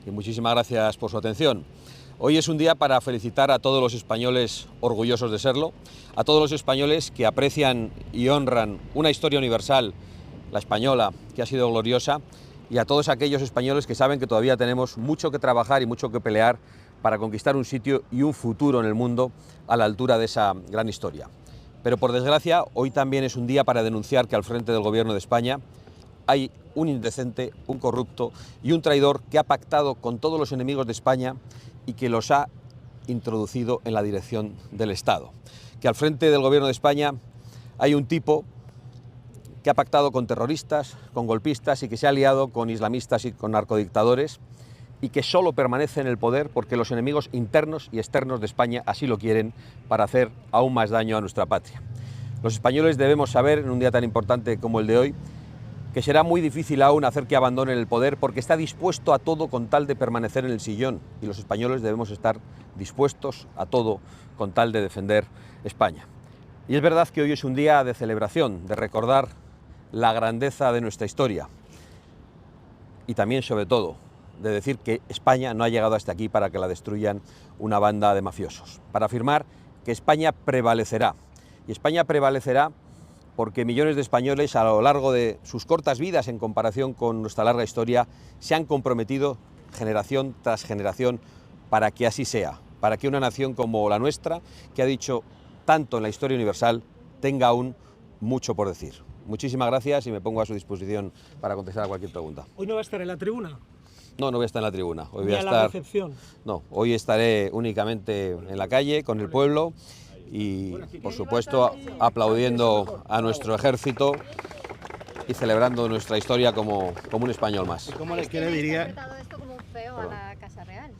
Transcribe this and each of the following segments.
Y muchísimas gracias por su atención. Hoy es un día para felicitar a todos los españoles orgullosos de serlo, a todos los españoles que aprecian y honran una historia universal, la española, que ha sido gloriosa, y a todos aquellos españoles que saben que todavía tenemos mucho que trabajar y mucho que pelear para conquistar un sitio y un futuro en el mundo a la altura de esa gran historia. Pero por desgracia, hoy también es un día para denunciar que al frente del Gobierno de España hay un indecente, un corrupto y un traidor que ha pactado con todos los enemigos de España y que los ha introducido en la dirección del Estado. Que al frente del Gobierno de España hay un tipo que ha pactado con terroristas, con golpistas y que se ha aliado con islamistas y con narcodictadores y que solo permanece en el poder porque los enemigos internos y externos de España así lo quieren para hacer aún más daño a nuestra patria. Los españoles debemos saber, en un día tan importante como el de hoy, que será muy difícil aún hacer que abandonen el poder porque está dispuesto a todo con tal de permanecer en el sillón y los españoles debemos estar dispuestos a todo con tal de defender España. Y es verdad que hoy es un día de celebración, de recordar la grandeza de nuestra historia y también, sobre todo, de decir que España no ha llegado hasta aquí para que la destruyan una banda de mafiosos, para afirmar que España prevalecerá. Y España prevalecerá porque millones de españoles a lo largo de sus cortas vidas en comparación con nuestra larga historia se han comprometido generación tras generación para que así sea, para que una nación como la nuestra, que ha dicho tanto en la historia universal, tenga aún mucho por decir. Muchísimas gracias y me pongo a su disposición para contestar a cualquier pregunta. ¿Hoy no va a estar en la tribuna? No, no voy a estar en la tribuna. Hoy voy a ¿Ni a estar... la recepción? No, hoy estaré únicamente en la calle con el pueblo y, por supuesto, aplaudiendo a nuestro ejército y celebrando nuestra historia como un español más. ¿Cómo le diría interpretado esto como un feo a la Casa Real?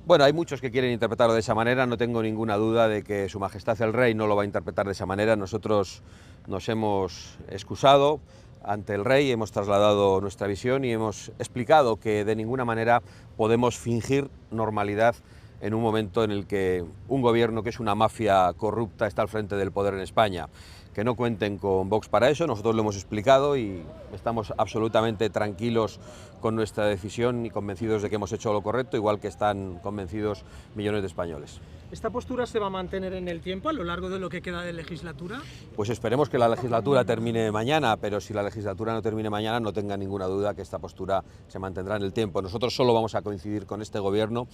Bueno, hay muchos que quieren interpretarlo de esa manera, no tengo ninguna duda de que Su Majestad el Rey no lo va a interpretar de esa manera. Nosotros nos hemos excusado ante el Rey, hemos trasladado nuestra visión y hemos explicado que de ninguna manera podemos fingir normalidad en un momento en el que un gobierno que es una mafia corrupta está al frente del poder en España. Que no cuenten con Vox para eso, nosotros lo hemos explicado y estamos absolutamente tranquilos con nuestra decisión y convencidos de que hemos hecho lo correcto, igual que están convencidos millones de españoles. ¿Esta postura se va a mantener en el tiempo a lo largo de lo que queda de legislatura? Pues esperemos que la legislatura termine mañana, pero si la legislatura no termine mañana, no tenga ninguna duda que esta postura se mantendrá en el tiempo. Nosotros solo vamos a coincidir con este gobierno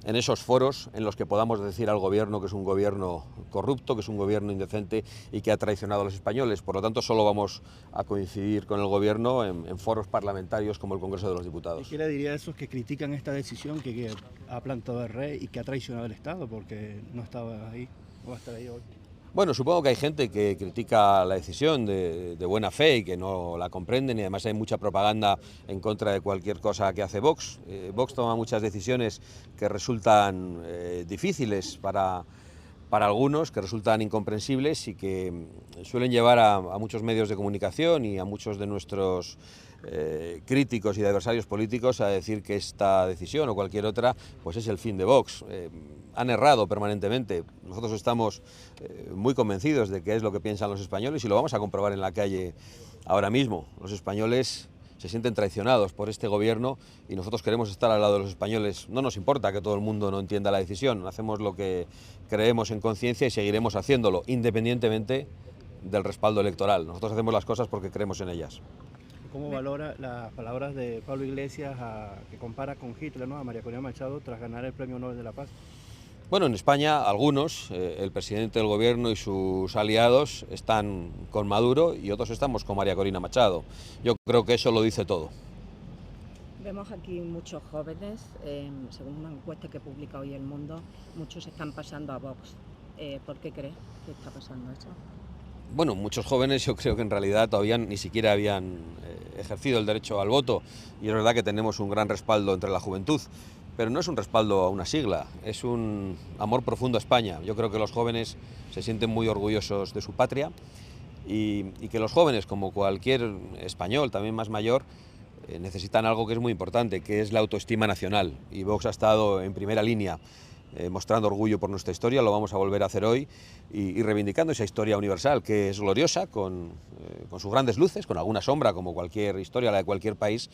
en esos foros en los que podamos decir al gobierno que es un gobierno corrupto, que es un gobierno indecente y que ha traicionado a los españoles. Por lo tanto, solo vamos a coincidir con el gobierno en foros parlamentarios como el Congreso de los Diputados. ¿Qué le diría a esos que critican esta decisión que ha plantado el Rey y que ha traicionado el Estado porque no estaba ahí o va a estar ahí hoy? Bueno, supongo que hay gente que critica la decisión de buena fe y que no la comprenden y además hay mucha propaganda en contra de cualquier cosa que hace Vox. Vox toma muchas decisiones que resultan difíciles para algunos, que resultan incomprensibles y que suelen llevar a muchos medios de comunicación y a muchos de nuestros críticos y de adversarios políticos a decir que esta decisión o cualquier otra pues es el fin de Vox. Han errado permanentemente. Nosotros estamos muy convencidos de que es lo que piensan los españoles y lo vamos a comprobar en la calle ahora mismo. Los españoles se sienten traicionados por este gobierno y nosotros queremos estar al lado de los españoles. No nos importa que todo el mundo no entienda la decisión, hacemos lo que creemos en conciencia y seguiremos haciéndolo, independientemente del respaldo electoral. Nosotros hacemos las cosas porque creemos en ellas. ¿Cómo valora las palabras de Pablo Iglesias que compara con Hitler, ¿no?, a María Corina Machado tras ganar el Premio Nobel de la Paz? Bueno, en España algunos, el presidente del gobierno y sus aliados están con Maduro y otros estamos con María Corina Machado. Yo creo que eso lo dice todo. Vemos aquí muchos jóvenes, según una encuesta que publica hoy El Mundo, muchos están pasando a Vox. ¿Por qué crees que está pasando eso? Bueno, muchos jóvenes yo creo que en realidad todavía ni siquiera habían ejercido el derecho al voto y es verdad que tenemos un gran respaldo entre la juventud, pero no es un respaldo a una sigla, es un amor profundo a España. Yo creo que los jóvenes se sienten muy orgullosos de su patria y que los jóvenes, como cualquier español, también más mayor, necesitan algo que es muy importante, que es la autoestima nacional y Vox ha estado en primera línea mostrando orgullo por nuestra historia, lo vamos a volver a hacer hoy y reivindicando esa historia universal que es gloriosa, con sus grandes luces, con alguna sombra como cualquier historia, la de cualquier país,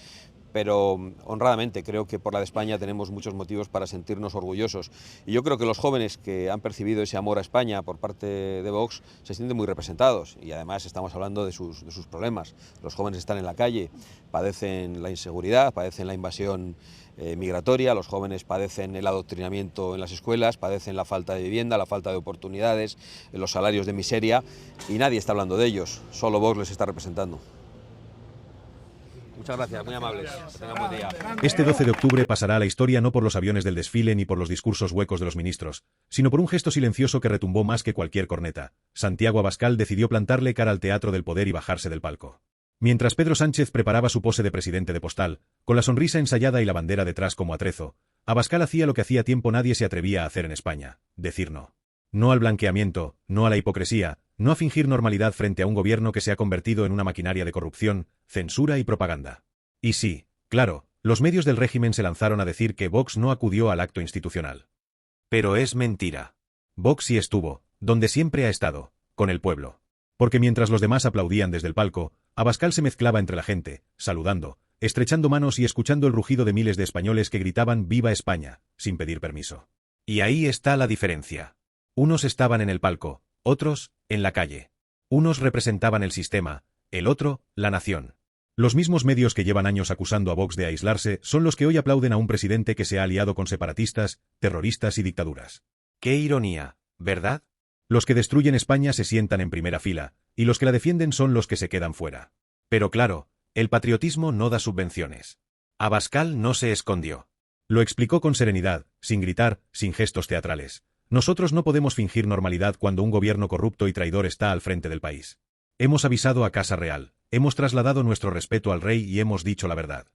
pero honradamente creo que por la de España tenemos muchos motivos para sentirnos orgullosos. Y yo creo que los jóvenes que han percibido ese amor a España por parte de Vox se sienten muy representados, y además estamos hablando de sus problemas. Los jóvenes están en la calle, padecen la inseguridad, padecen la invasión migratoria, los jóvenes padecen el adoctrinamiento en las escuelas, padecen la falta de vivienda, la falta de oportunidades, los salarios de miseria, y nadie está hablando de ellos, solo Vox les está representando. Muchas gracias, muy amables. Que tengan buen día. Este 12 de octubre pasará a la historia no por los aviones del desfile ni por los discursos huecos de los ministros, sino por un gesto silencioso que retumbó más que cualquier corneta. Santiago Abascal decidió plantarle cara al Teatro del Poder y bajarse del palco. Mientras Pedro Sánchez preparaba su pose de presidente de postal, con la sonrisa ensayada y la bandera detrás como atrezo, Abascal hacía lo que hacía tiempo nadie se atrevía a hacer en España: decir no. No al blanqueamiento, no a la hipocresía, no a fingir normalidad frente a un gobierno que se ha convertido en una maquinaria de corrupción, censura y propaganda. Y sí, claro, los medios del régimen se lanzaron a decir que Vox no acudió al acto institucional. Pero es mentira. Vox sí estuvo, donde siempre ha estado, con el pueblo. Porque mientras los demás aplaudían desde el palco, Abascal se mezclaba entre la gente, saludando, estrechando manos y escuchando el rugido de miles de españoles que gritaban «Viva España», sin pedir permiso. Y ahí está la diferencia. Unos estaban en el palco, otros, en la calle. Unos representaban el sistema, el otro, la nación. Los mismos medios que llevan años acusando a Vox de aislarse son los que hoy aplauden a un presidente que se ha aliado con separatistas, terroristas y dictaduras. ¡Qué ironía!, ¿verdad? Los que destruyen España se sientan en primera fila, y los que la defienden son los que se quedan fuera. Pero claro, el patriotismo no da subvenciones. Abascal no se escondió. Lo explicó con serenidad, sin gritar, sin gestos teatrales. Nosotros no podemos fingir normalidad cuando un gobierno corrupto y traidor está al frente del país. Hemos avisado a Casa Real, hemos trasladado nuestro respeto al rey y hemos dicho la verdad.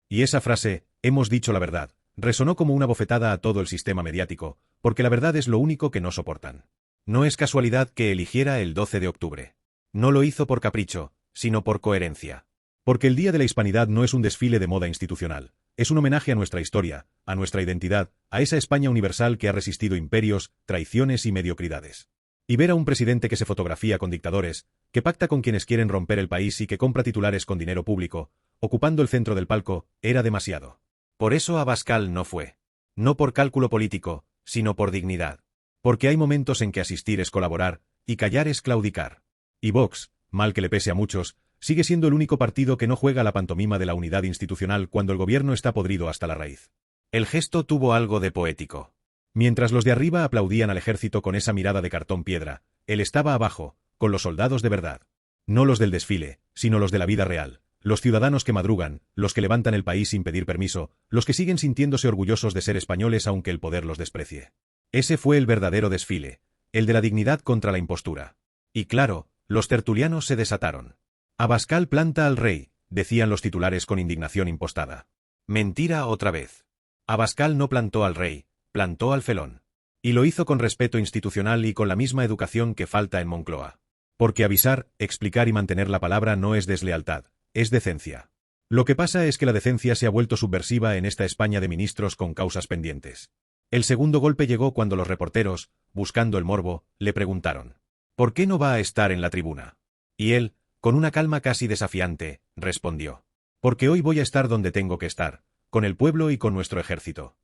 Y esa frase, hemos dicho la verdad, resonó como una bofetada a todo el sistema mediático, porque la verdad es lo único que no soportan. No es casualidad que eligiera el 12 de octubre. No lo hizo por capricho, sino por coherencia. Porque el Día de la Hispanidad no es un desfile de moda institucional, es un homenaje a nuestra historia, a nuestra identidad, a esa España universal que ha resistido imperios, traiciones y mediocridades. Y ver a un presidente que se fotografía con dictadores, que pacta con quienes quieren romper el país y que compra titulares con dinero público, ocupando el centro del palco, era demasiado. Por eso Abascal no fue. No por cálculo político, sino por dignidad. Porque hay momentos en que asistir es colaborar, y callar es claudicar. Y Vox, mal que le pese a muchos, sigue siendo el único partido que no juega la pantomima de la unidad institucional cuando el gobierno está podrido hasta la raíz. El gesto tuvo algo de poético. Mientras los de arriba aplaudían al ejército con esa mirada de cartón piedra, él estaba abajo, con los soldados de verdad. No los del desfile, sino los de la vida real, los ciudadanos que madrugan, los que levantan el país sin pedir permiso, los que siguen sintiéndose orgullosos de ser españoles aunque el poder los desprecie. Ese fue el verdadero desfile, el de la dignidad contra la impostura. Y claro, los tertulianos se desataron. Abascal planta al rey, decían los titulares con indignación impostada. Mentira otra vez. Abascal no plantó al rey, plantó al felón. Y lo hizo con respeto institucional y con la misma educación que falta en Moncloa. Porque avisar, explicar y mantener la palabra no es deslealtad, es decencia. Lo que pasa es que la decencia se ha vuelto subversiva en esta España de ministros con causas pendientes. El segundo golpe llegó cuando los reporteros, buscando el morbo, le preguntaron: ¿por qué no va a estar en la tribuna? Y él, con una calma casi desafiante, respondió: porque hoy voy a estar donde tengo que estar, con el pueblo y con nuestro ejército.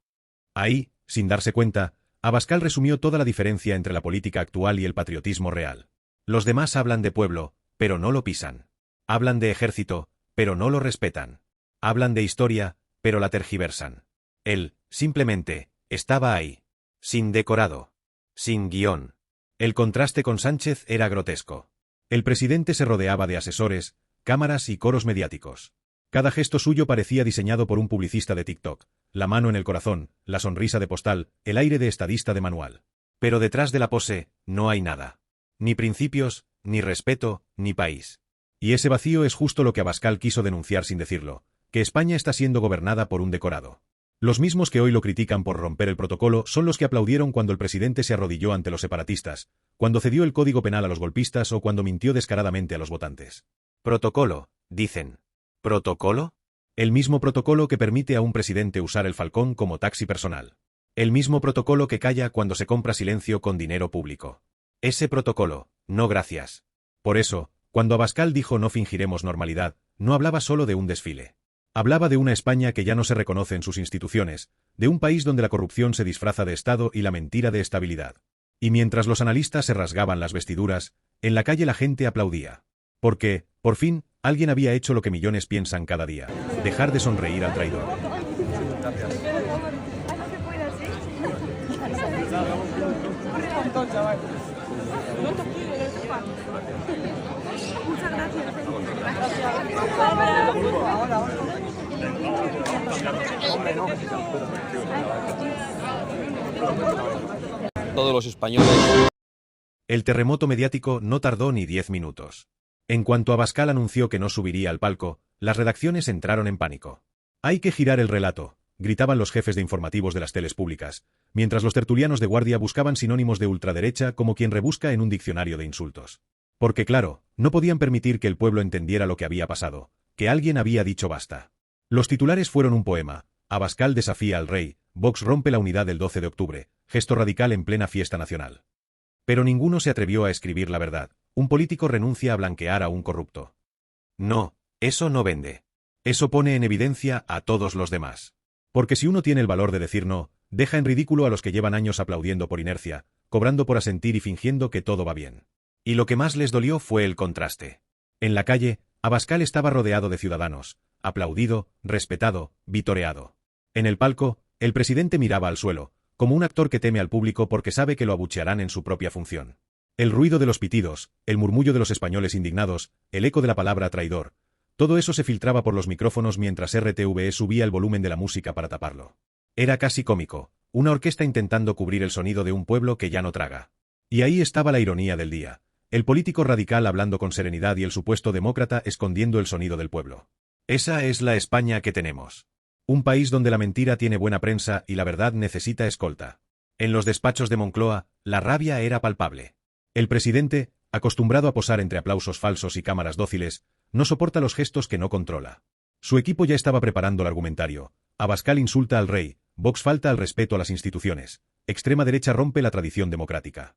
Ahí, sin darse cuenta, Abascal resumió toda la diferencia entre la política actual y el patriotismo real. Los demás hablan de pueblo, pero no lo pisan. Hablan de ejército, pero no lo respetan. Hablan de historia, pero la tergiversan. Él, simplemente, estaba ahí. Sin decorado. Sin guión. El contraste con Sánchez era grotesco. El presidente se rodeaba de asesores, cámaras y coros mediáticos. Cada gesto suyo parecía diseñado por un publicista de TikTok. La mano en el corazón, la sonrisa de postal, el aire de estadista de manual. Pero detrás de la pose, no hay nada. Ni principios, ni respeto, ni país. Y ese vacío es justo lo que Abascal quiso denunciar sin decirlo, que España está siendo gobernada por un decorado. Los mismos que hoy lo critican por romper el protocolo son los que aplaudieron cuando el presidente se arrodilló ante los separatistas, cuando cedió el código penal a los golpistas o cuando mintió descaradamente a los votantes. Protocolo, dicen. ¿Protocolo? El mismo protocolo que permite a un presidente usar el Falcón como taxi personal. El mismo protocolo que calla cuando se compra silencio con dinero público. Ese protocolo, no gracias. Por eso, cuando Abascal dijo no fingiremos normalidad, no hablaba solo de un desfile. Hablaba de una España que ya no se reconoce en sus instituciones, de un país donde la corrupción se disfraza de Estado y la mentira de estabilidad. Y mientras los analistas se rasgaban las vestiduras, en la calle la gente aplaudía. Porque, por fin, alguien había hecho lo que millones piensan cada día: dejar de sonreír al traidor. Todos los españoles. El terremoto mediático no tardó ni 10 minutos. En cuanto Abascal anunció que no subiría al palco, las redacciones entraron en pánico. «Hay que girar el relato», gritaban los jefes de informativos de las teles públicas, mientras los tertulianos de guardia buscaban sinónimos de ultraderecha como quien rebusca en un diccionario de insultos. Porque claro, no podían permitir que el pueblo entendiera lo que había pasado, que alguien había dicho basta. Los titulares fueron un poema: Abascal desafía al rey, Vox rompe la unidad del 12 de octubre, gesto radical en plena fiesta nacional. Pero ninguno se atrevió a escribir la verdad: un político renuncia a blanquear a un corrupto. No, eso no vende. Eso pone en evidencia a todos los demás. Porque si uno tiene el valor de decir no, deja en ridículo a los que llevan años aplaudiendo por inercia, cobrando por asentir y fingiendo que todo va bien. Y lo que más les dolió fue el contraste. En la calle, Abascal estaba rodeado de ciudadanos, aplaudido, respetado, vitoreado. En el palco, el presidente miraba al suelo, como un actor que teme al público porque sabe que lo abuchearán en su propia función. El ruido de los pitidos, el murmullo de los españoles indignados, el eco de la palabra traidor, todo eso se filtraba por los micrófonos mientras RTVE subía el volumen de la música para taparlo. Era casi cómico, una orquesta intentando cubrir el sonido de un pueblo que ya no traga. Y ahí estaba la ironía del día: el político radical hablando con serenidad y el supuesto demócrata escondiendo el sonido del pueblo. Esa es la España que tenemos. Un país donde la mentira tiene buena prensa y la verdad necesita escolta. En los despachos de Moncloa, la rabia era palpable. El presidente, acostumbrado a posar entre aplausos falsos y cámaras dóciles, no soporta los gestos que no controla. Su equipo ya estaba preparando el argumentario: Abascal insulta al rey, Vox falta al respeto a las instituciones, extrema derecha rompe la tradición democrática.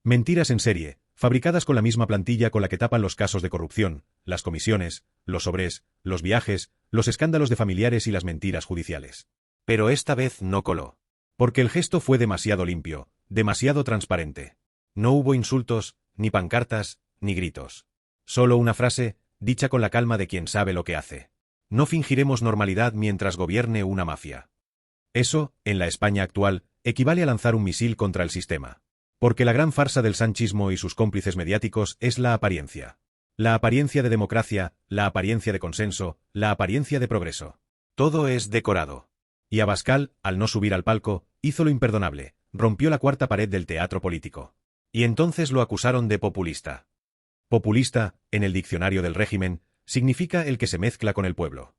Mentiras en serie, fabricadas con la misma plantilla con la que tapan los casos de corrupción, las comisiones, los sobres, los viajes, los escándalos de familiares y las mentiras judiciales. Pero esta vez no coló. Porque el gesto fue demasiado limpio, demasiado transparente. No hubo insultos, ni pancartas, ni gritos. Solo una frase, dicha con la calma de quien sabe lo que hace: no fingiremos normalidad mientras gobierne una mafia. Eso, en la España actual, equivale a lanzar un misil contra el sistema. Porque la gran farsa del sanchismo y sus cómplices mediáticos es la apariencia. La apariencia de democracia, la apariencia de consenso, la apariencia de progreso. Todo es decorado. Y Abascal, al no subir al palco, hizo lo imperdonable: rompió la cuarta pared del teatro político. Y entonces lo acusaron de populista. Populista, en el diccionario del régimen, significa el que se mezcla con el pueblo.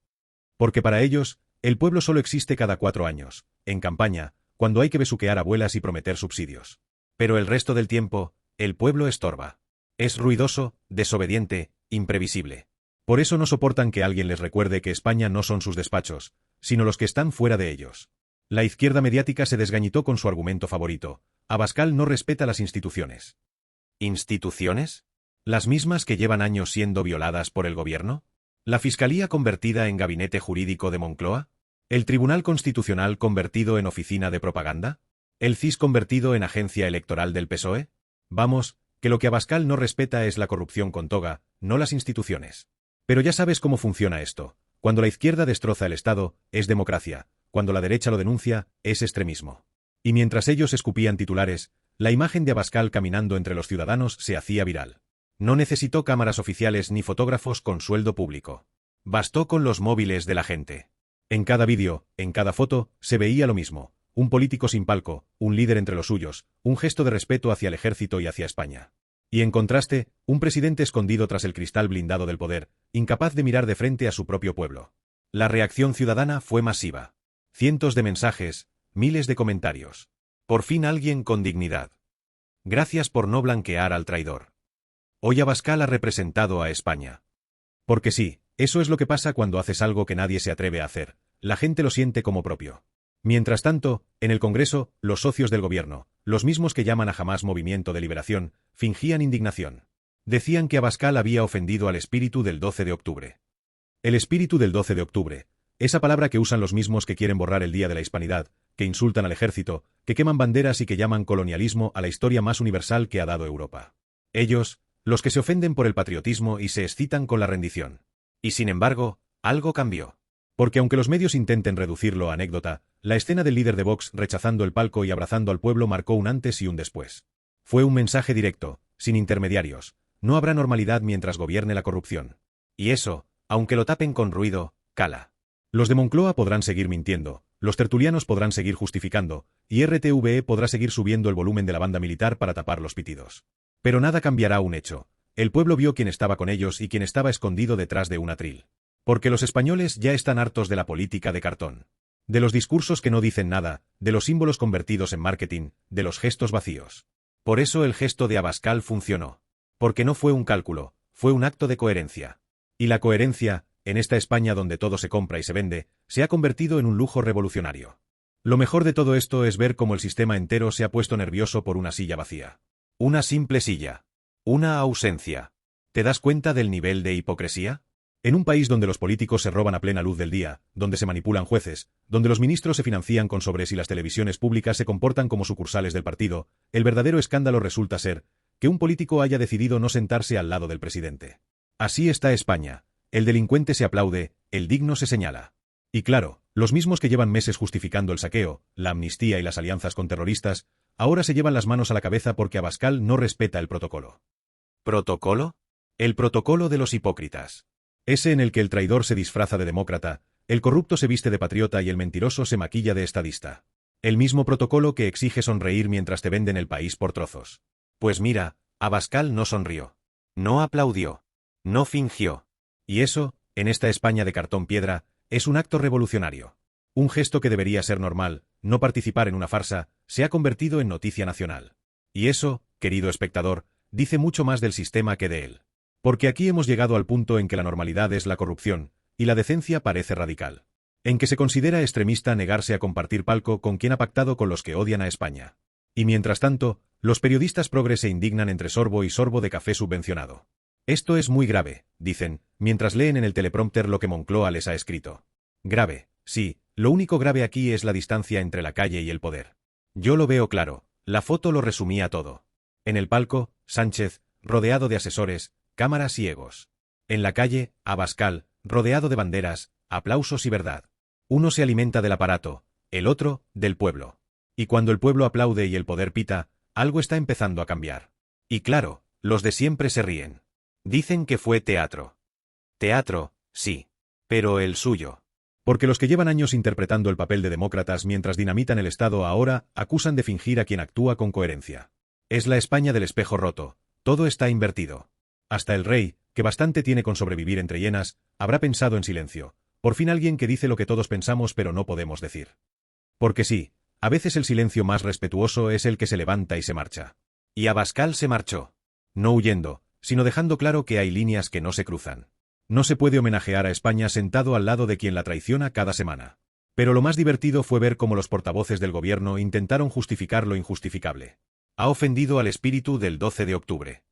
Porque para ellos, el pueblo solo existe cada 4 años, en campaña, cuando hay que besuquear abuelas y prometer subsidios. Pero el resto del tiempo, el pueblo estorba. Es ruidoso, desobediente, imprevisible. Por eso no soportan que alguien les recuerde que España no son sus despachos, sino los que están fuera de ellos. La izquierda mediática se desgañitó con su argumento favorito: Abascal no respeta las instituciones. ¿Instituciones? ¿Las mismas que llevan años siendo violadas por el gobierno? ¿La Fiscalía convertida en gabinete jurídico de Moncloa? ¿El Tribunal Constitucional convertido en oficina de propaganda? ¿El CIS convertido en agencia electoral del PSOE? Vamos, que lo que Abascal no respeta es la corrupción con toga, no las instituciones. Pero ya sabes cómo funciona esto: cuando la izquierda destroza el Estado, es democracia; cuando la derecha lo denuncia, es extremismo. Y mientras ellos escupían titulares, la imagen de Abascal caminando entre los ciudadanos se hacía viral. No necesitó cámaras oficiales ni fotógrafos con sueldo público. Bastó con los móviles de la gente. En cada vídeo, en cada foto, se veía lo mismo: un político sin palco, un líder entre los suyos, un gesto de respeto hacia el ejército y hacia España. Y en contraste, un presidente escondido tras el cristal blindado del poder, incapaz de mirar de frente a su propio pueblo. La reacción ciudadana fue masiva. Cientos de mensajes, miles de comentarios. Por fin alguien con dignidad. Gracias por no blanquear al traidor. Hoy Abascal ha representado a España. Porque sí, eso es lo que pasa cuando haces algo que nadie se atreve a hacer: la gente lo siente como propio. Mientras tanto, en el Congreso, los socios del gobierno, los mismos que llaman a Hamás Movimiento de Liberación, fingían indignación. Decían que Abascal había ofendido al espíritu del 12 de octubre. El espíritu del 12 de octubre, esa palabra que usan los mismos que quieren borrar el Día de la Hispanidad, que insultan al ejército, que queman banderas y que llaman colonialismo a la historia más universal que ha dado Europa. Ellos, los que se ofenden por el patriotismo y se excitan con la rendición. Y sin embargo, algo cambió. Porque aunque los medios intenten reducirlo a anécdota, la escena del líder de Vox rechazando el palco y abrazando al pueblo marcó un antes y un después. Fue un mensaje directo, sin intermediarios. No habrá normalidad mientras gobierne la corrupción. Y eso, aunque lo tapen con ruido, cala. Los de Moncloa podrán seguir mintiendo, los tertulianos podrán seguir justificando, y RTVE podrá seguir subiendo el volumen de la banda militar para tapar los pitidos. Pero nada cambiará un hecho. El pueblo vio quién estaba con ellos y quién estaba escondido detrás de un atril. Porque los españoles ya están hartos de la política de cartón. De los discursos que no dicen nada, de los símbolos convertidos en marketing, de los gestos vacíos. Por eso el gesto de Abascal funcionó. Porque no fue un cálculo, fue un acto de coherencia. Y la coherencia, en esta España donde todo se compra y se vende, se ha convertido en un lujo revolucionario. Lo mejor de todo esto es ver cómo el sistema entero se ha puesto nervioso por una silla vacía. Una simple silla. Una ausencia. ¿Te das cuenta del nivel de hipocresía? En un país donde los políticos se roban a plena luz del día, donde se manipulan jueces, donde los ministros se financian con sobres y las televisiones públicas se comportan como sucursales del partido, el verdadero escándalo resulta ser que un político haya decidido no sentarse al lado del presidente. Así está España. El delincuente se aplaude, el digno se señala. Y claro, los mismos que llevan meses justificando el saqueo, la amnistía y las alianzas con terroristas, ahora se llevan las manos a la cabeza porque Abascal no respeta el protocolo. ¿Protocolo? El protocolo de los hipócritas. Ese en el que el traidor se disfraza de demócrata, el corrupto se viste de patriota y el mentiroso se maquilla de estadista. El mismo protocolo que exige sonreír mientras te venden el país por trozos. Pues mira, Abascal no sonrió. No aplaudió. No fingió. Y eso, en esta España de cartón piedra, es un acto revolucionario. Un gesto que debería ser normal, no participar en una farsa, se ha convertido en noticia nacional. Y eso, querido espectador, dice mucho más del sistema que de él. Porque aquí hemos llegado al punto en que la normalidad es la corrupción, y la decencia parece radical. En que se considera extremista negarse a compartir palco con quien ha pactado con los que odian a España. Y mientras tanto, los periodistas progres se indignan entre sorbo y sorbo de café subvencionado. Esto es muy grave, dicen, mientras leen en el teleprompter lo que Moncloa les ha escrito. Grave, sí, lo único grave aquí es la distancia entre la calle y el poder. Yo lo veo claro, la foto lo resumía todo. En el palco, Sánchez, rodeado de asesores, cámaras y egos. En la calle, Abascal, rodeado de banderas, aplausos y verdad. Uno se alimenta del aparato, el otro, del pueblo. Y cuando el pueblo aplaude y el poder pita, algo está empezando a cambiar. Y claro, los de siempre se ríen. Dicen que fue teatro. Teatro, sí. Pero el suyo. Porque los que llevan años interpretando el papel de demócratas mientras dinamitan el Estado ahora acusan de fingir a quien actúa con coherencia. Es la España del espejo roto. Todo está invertido. Hasta el rey, que bastante tiene con sobrevivir entre hienas, habrá pensado en silencio. Por fin alguien que dice lo que todos pensamos pero no podemos decir. Porque sí, a veces el silencio más respetuoso es el que se levanta y se marcha. Y Abascal se marchó. No huyendo, sino dejando claro que hay líneas que no se cruzan. No se puede homenajear a España sentado al lado de quien la traiciona cada semana. Pero lo más divertido fue ver cómo los portavoces del gobierno intentaron justificar lo injustificable. Ha ofendido al espíritu del 12 de octubre.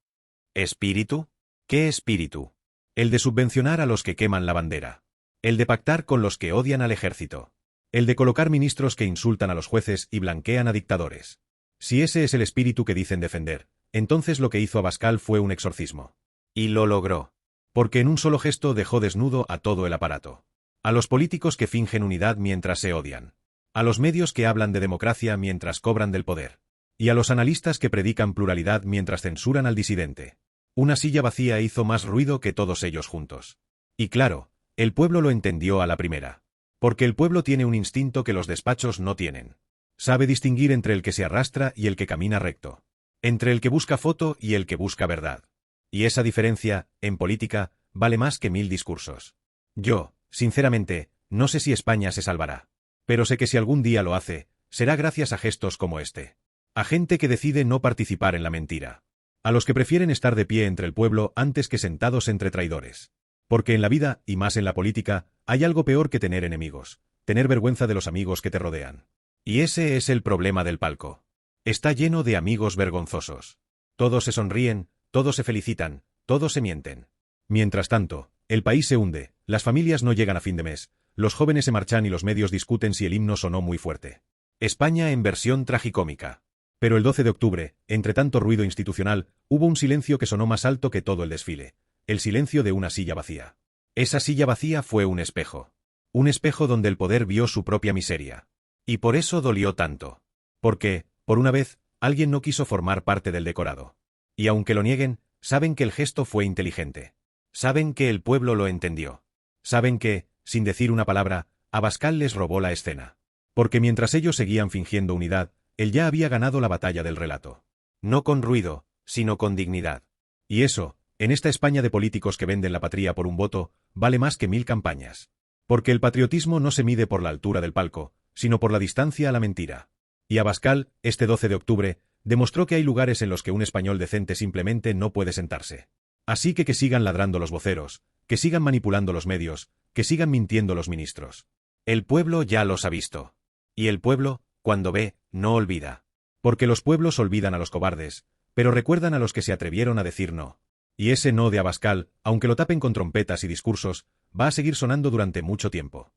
¿Espíritu? ¿Qué espíritu? El de subvencionar a los que queman la bandera. El de pactar con los que odian al ejército. El de colocar ministros que insultan a los jueces y blanquean a dictadores. Si ese es el espíritu que dicen defender, entonces lo que hizo Abascal fue un exorcismo. Y lo logró. Porque en un solo gesto dejó desnudo a todo el aparato. A los políticos que fingen unidad mientras se odian. A los medios que hablan de democracia mientras cobran del poder. Y a los analistas que predican pluralidad mientras censuran al disidente. Una silla vacía hizo más ruido que todos ellos juntos. Y claro, el pueblo lo entendió a la primera. Porque el pueblo tiene un instinto que los despachos no tienen. Sabe distinguir entre el que se arrastra y el que camina recto. Entre el que busca foto y el que busca verdad. Y esa diferencia, en política, vale más que 1000 discursos. Yo, sinceramente, no sé si España se salvará. Pero sé que si algún día lo hace, será gracias a gestos como este. A gente que decide no participar en la mentira. A los que prefieren estar de pie entre el pueblo antes que sentados entre traidores. Porque en la vida, y más en la política, hay algo peor que tener enemigos. Tener vergüenza de los amigos que te rodean. Y ese es el problema del palco. Está lleno de amigos vergonzosos. Todos se sonríen, todos se felicitan, todos se mienten. Mientras tanto, El país se hunde, las familias no llegan a fin de mes, los jóvenes se marchan y los medios discuten si el himno sonó muy fuerte. España en versión tragicómica. Pero el 12 de octubre, entre tanto ruido institucional, hubo un silencio que sonó más alto que todo el desfile. El silencio de una silla vacía. Esa silla vacía fue un espejo. Un espejo donde el poder vio su propia miseria. Y por eso dolió tanto. Porque, por una vez, alguien no quiso formar parte del decorado. Y aunque lo nieguen, saben que el gesto fue inteligente. Saben que el pueblo lo entendió. Saben que, sin decir una palabra, Abascal les robó la escena. Porque mientras ellos seguían fingiendo unidad, él ya había ganado la batalla del relato. No con ruido, sino con dignidad. Y eso, en esta España de políticos que venden la patria por un voto, vale más que 1000 campañas. Porque el patriotismo no se mide por la altura del palco, sino por la distancia a la mentira. Y Abascal, este 12 de octubre, demostró que hay lugares en los que un español decente simplemente no puede sentarse. Así que sigan ladrando los voceros, que sigan manipulando los medios, que sigan mintiendo los ministros. El pueblo ya los ha visto. Y el pueblo, cuando ve, no olvida. Porque los pueblos olvidan a los cobardes, pero recuerdan a los que se atrevieron a decir no. Y ese no de Abascal, aunque lo tapen con trompetas y discursos, va a seguir sonando durante mucho tiempo.